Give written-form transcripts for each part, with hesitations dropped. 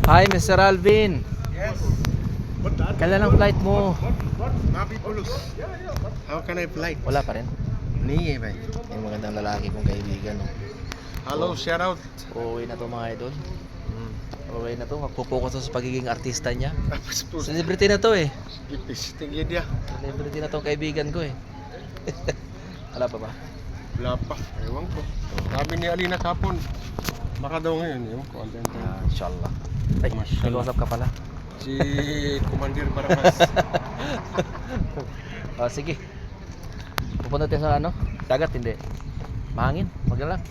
Hi, Mr. Alvin. Yes. Kailan ang flight mo? Mapi Pulos. How can I fly? Wala pa rin. Niye bay. Yung magandang lalaki kong kaibigan. No? Hello, shout out. Uuwi na to mga idol. Uuwi na to. Magpo-focus to sa pagiging artista niya. Celebrity na to eh. Ipis tinggi dia. Celebrity na tong kaibigan ko eh. Wala pa ba? Wala pa. Ewan ko. Sabi ni Alina kapon. Baka daw ngayon. Ewan ko. Inshallah. Ay, Mashallah. nag-WhatsApp ka pala. Si Commander Barakas. Oh, sige. Pupunta tayo sa ano? Dagat, hindi. Mahangin, wag na lang.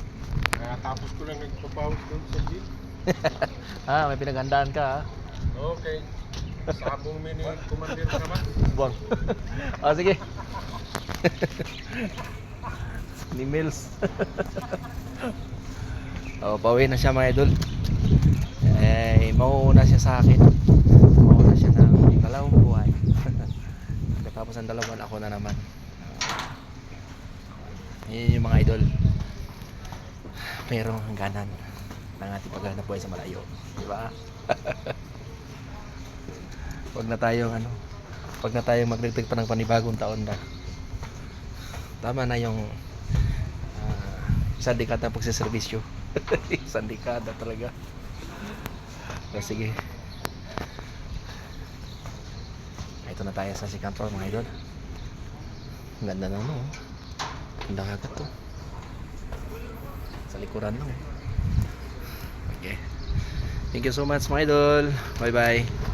Kaya tapos ko lang nagpapawis doon sa gym. May pinaghandaan ka ha. Okay. Sabong mini Commander Barakas. Buwang. Sige. Ni Mills. Pauwi na siya mga idol. Mauuna siya sa akin. Mauuna siya ng dalawang buwan. Tapos ang dalawang ako na naman. Yun yung mga idol. Pero hangganan ng ating paghahanap buhay sa malayo. Diba? Wag na tayong magdagdag pa ng panibagong taon na. Tama na yung isang dekada ng pagsiservisyo. Isang dekada talaga. Sige. Ito na tayo sa Sikantor mga idol. Ang ganda na no. Ang dagat to. Sa likuran lang. Okay. Thank you so much mga idol. Bye bye.